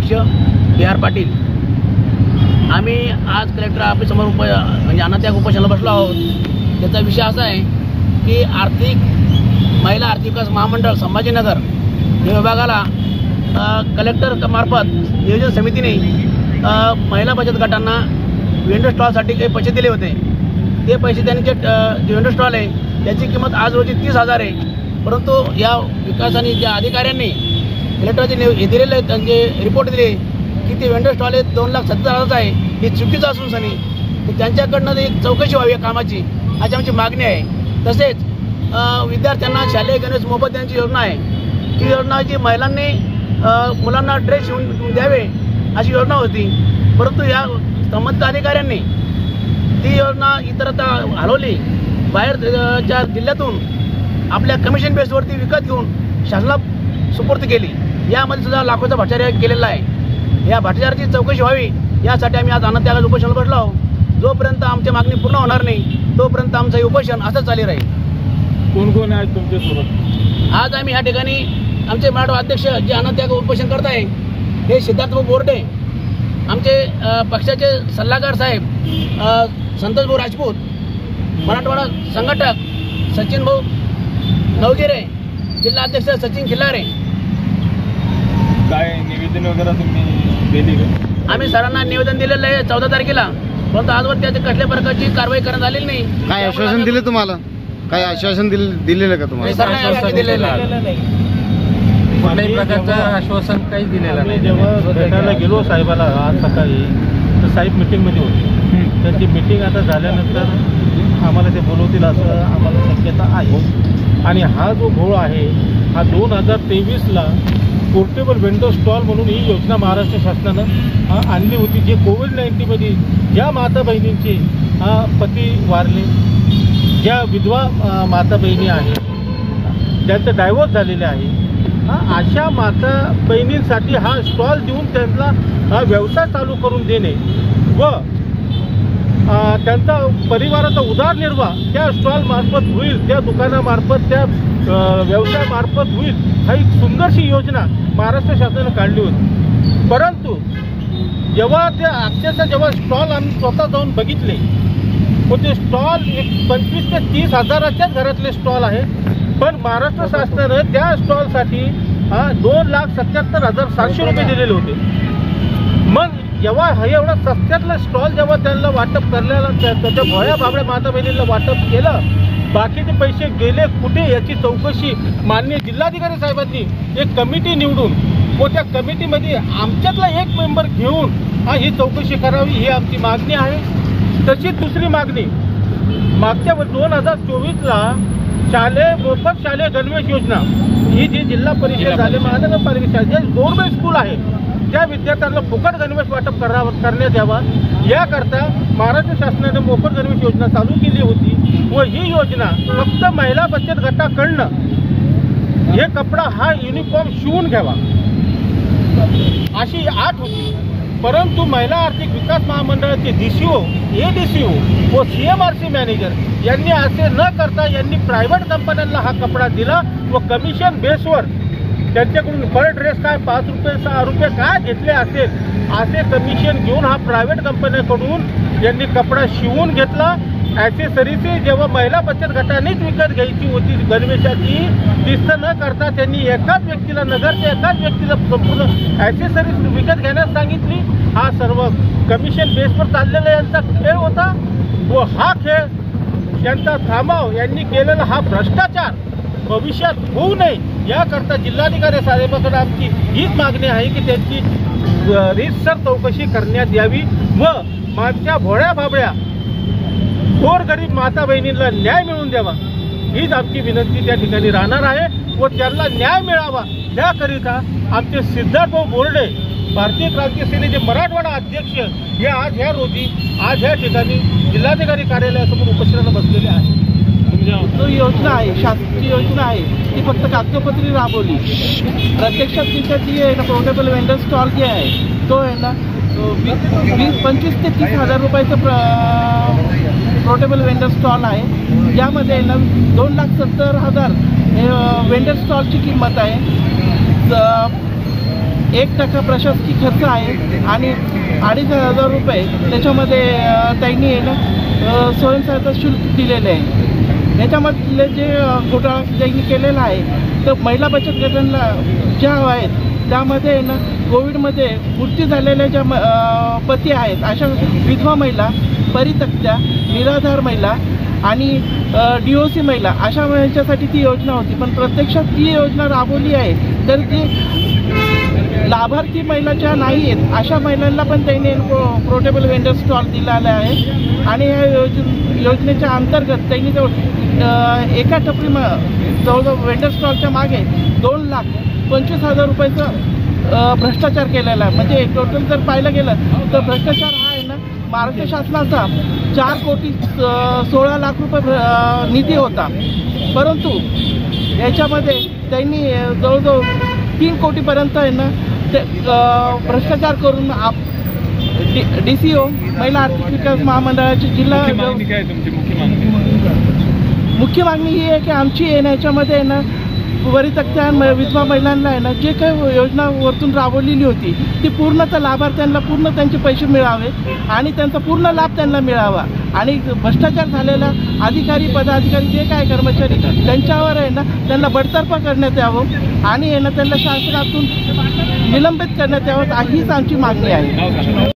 अध्यक्ष B.R. पाटील, आम्ही आज कलेक्टर ऑफिससमोर म्हणजे अन्नत्याग उपोषणाला बसलो आहोत। त्याचा विषय असा आहे की महिला आर्थिक विकास महामंडळ संभाजीनगर या विभागाला कलेक्टर मार्फत नियोजन समितीने महिला बचत गटांना वेंडर स्टॉलसाठी काही पैसे दिले होते। ते पैसे त्यांचे जे वेंडर स्टॉल आहे त्याची किंमत आज रोजी 30,000 आहे, परंतु या विकासाने ज्या अधिकाऱ्यांनी कलेक्टरचे दिलेले त्यांचे रिपोर्ट दिले की ते वेंडर स्टॉल 2,70,000 आहे, हे चुकीचं असून सनी त्यांच्याकडनं एक चौकशी व्हावी या कामाची अशी आमची मागणी आहे। तसेच विद्यार्थ्यांना शालेय गणवेश मोफत देण्याची योजना आहे, ती योजना जी महिलांनी मुलांना ड्रेस शिवून द्यावे अशी योजना होती, परंतु या संबंधित अधिकाऱ्यांनी ती योजना इतरत्र हलवली, बाहेरच्या जिल्ह्यातून आपल्या कमिशन बेसवरती विकत घेऊन शासनाला सुपूर्द केली। यामध्ये सुद्धा लाखोचा भ्रष्टाचार केलेला आहे। या भ्रष्टाचाराची चौकशी व्हावी यासाठी आम्ही आज अन्नत्यागाचं उपोषणाला बसलो आहोत। जोपर्यंत आमची मागणी पूर्ण होणार नाही तोपर्यंत आमचं उपोषण असंच चालू राहील। कोण कोण आहेत तुमच्यासोबत? आज आम्ही या ठिकाणी आमचे मराठवाडा अध्यक्ष जे अन्नत्याग उपोषण करत आहे हे सिद्धार्थ बोर्डे, आमचे पक्षाचे सल्लागार साहेब संतोष भाऊ राजपूत, मराठवाडा संघटक सचिन भाऊ नवगिरे, जिल्हा अध्यक्ष सचिन खिल्लारे। काय निवेदन वगैरे तुम्ही दिले का? आम्ही सरांना निवेदन दिलेलं आहे 14 तारखेला, परंतु आजवर त्याची कसल्या प्रकारची कारवाई करण्यात आलेली नाही। काय आश्वासन दिले तुम्हाला? काय आश्वासन दिलेलं का तुम्हाला? सरांना दिलेलं नाही, कुठल्याही प्रकारचं आश्वासन काही दिलेलं नाही। जेव्हा भेटायला गेलो साहेबाला आज सकाळी तर साहेब मीटिंगमध्ये होते, तर ती मीटिंग आता झाल्यानंतर आम्हाला ते बोलवतील असं आम्हाला शक्यता आहे। आणि हा जो घोळ आहे हा 2023ला पोर्टेबल वेंडर स्टॉल म्हणून ही योजना महाराष्ट्र शासनानं आणली होती, जे कोविड-19मध्ये ज्या माता बहिणींचे पती वारले, ज्या विधवा माता बहिणी आहेत ज्यांचं डायव्होर्स झालेले आहे, अशा माता बहिणींसाठी हा स्टॉल देऊन त्यांना व्यवसाय चालू करून देणे व त्यांचा परिवाराचा उदरनिर्वाह त्या स्टॉल मार्फत होईल, त्या दुकानामार्फत, त्या व्यवसायामार्फत होईल, हा एक सुंदरशी योजना महाराष्ट्र शासनाने काढली होती। परंतु जेव्हा त्या अक्षरशः जेव्हा स्टॉल आम्ही स्वतः जाऊन बघितले व ते स्टॉल 25,000 ते 30,000च्याच घरातले स्टॉल आहे, पण महाराष्ट्र शासनानं त्या स्टॉलसाठी 2,77,700 रुपये दिलेले होते। मग जेव्हा हा एवढा सस्त्यातला स्टॉल जेव्हा त्यांना वाटप करण्याला त्याच्या भोळ्या बाबड्या माता बहिणींना वाटप केलं, बाकीचे पैसे गेले कुठे याची चौकशी माननीय जिल्हाधिकारी साहेबांनी एक कमिटी निवडून व त्या कमिटीमध्ये आमच्यातला एक मेंबर घेऊन ही चौकशी करावी ही आमची मागणी आहे। तशीच दुसरी मागणी, मागच्या 2024ला मोफत शालेय गणवेश योजना ही जी जिल्हा परिषद झाले महानगरपालिका जे गव्हर्नमेंट स्कूल आहे त्या विद्यार्थ्यांना फुकट गणवेश वाटप करण्यात यावा याकरता महाराष्ट्र शासनाने मोफत गणवेश योजना चालू केली होती व ही योजना फक्त महिला बचत गटाकडनं हे कपडा हा युनिफॉर्म शिवून घ्यावा अशी आठ होती। परंतु महिला आर्थिक विकास महामंडळाचे DCO, ADCO व CMRC मॅनेजर यांनी असे न करता यांनी प्रायव्हेट कंपन्यांना हा कपडा दिला व कमिशन बेसवर त्यांच्याकडून पर ड्रेस काय 5 रुपये 6 रुपये काय घेतले असेल असे कमिशन घेऊन हा प्रायव्हेट कंपन्यांकडून यांनी कपडा शिवून घेतला। ॲक्सेसरीजची जेव्हा महिला बचत गटानेच विकत घ्यायची होती गणवेशाची, तिथं न करता त्यांनी एकाच व्यक्तीला नगरच्या एकाच व्यक्तीला संपूर्ण ॲक्सेसरीज विकत घेण्यास सांगितली। हा सर्व कमिशन बेसवर चाललेला यांचा खेळ होता व हा खेळ यांचा थांबाव यांनी केलेला हा भ्रष्टाचार भविष्यात होऊ नये याकरता जिल्हाधिकारी साहेबांकडे आमची हीच मागणी आहे की त्यांची रीतसर चौकशी करण्यात यावी व मागच्या भोळ्या बाबड्या गोरगरीब माता बहिणींना न्याय मिळवून द्यावा हीच आमची विनंती त्या ठिकाणी राहणार आहे व त्यांना न्याय मिळावा याकरिता आमचे सिद्धार्थ भाऊ बोर्डे, भारतीय क्रांती सेनेचे मराठवाडा अध्यक्ष हे आज ह्या रोजी आज ह्या ठिकाणी जिल्हाधिकारी कार्यालयासमोर उपोषणाला बसलेले आहे। जो योजना आहे शासकीय योजना आहे ती फक्त कागदोपत्री राबवली, प्रत्यक्षात तिथं जी आहे ना पोर्टेबल वेंडर स्टॉल जे आहे तो आहे ना 25,000 ते 30,000 रुपयाचं पोर्टेबल वेंडर स्टॉल आहे, ज्यामध्ये ना 2,70,000 हे वेंडर स्टॉलची किंमत आहे। 1% प्रशासकीय खर्च आहे आणि 2,500 रुपये त्याच्यामध्ये त्यांनी आहे ना स्वयंसहायता शुल्क दिलेले आहे. याच्यामधले जे घोटाळा त्यांनी केलेला आहे तर महिला बचत गटांना ज्या आहेत त्यामध्ये आहे ना कोविडमध्ये मृत्यू झालेल्या ज्या पती आहेत अशा विधवा महिला, परित्यक्त्या, निराधार महिला आणि DOC महिला अशा यांच्यासाठी ती योजना होती. पण प्रत्यक्षात ती योजना राबवली आहे तर ती लाभार्थी महिला ज्या नाही आहेत अशा महिलांना पण त्यांनी पोर्टेबल वेंडर स्टॉल दिलेला आहे आणि या योजनेच्या अंतर्गत त्यांनी एका टपरी जवळजवळ वेंडर स्टॉलच्या मागे 2,25,000 रुपयाचं भ्रष्टाचार केलेला आहे. म्हणजे टोटल जर पाहिलं गेलं तर भ्रष्टाचार हा आहे ना महाराष्ट्र शासनाचा 4,16,00,000 रुपये निधी होता. परंतु याच्यामध्ये त्यांनी जवळजवळ 3 कोटीपर्यंत आहे ना ते भ्रष्टाचार करून DCO महिला आर्थिक विकास महामंडळाची जिल्हा मुख्य मागणी ही आहे की आमची याच्यामध्ये आहे ना परित्यक्त्या विधवा महिलांना आहे ना जे काही योजना वरतून राबवलेली होती ती पूर्णतः लाभार्थ्यांना पूर्ण त्यांचे पैसे मिळावे आणि त्यांचा पूर्ण लाभ त्यांना मिळावा आणि भ्रष्टाचार झालेला अधिकारी पदाधिकारी जे काय कर्मचारी त्यांच्यावर आहे ना त्यांना बडतर्फ करण्यात यावं आणि आहे ना त्यांना शासनातून निलंबित करण्यात यावं हीच आमची मागणी आहे.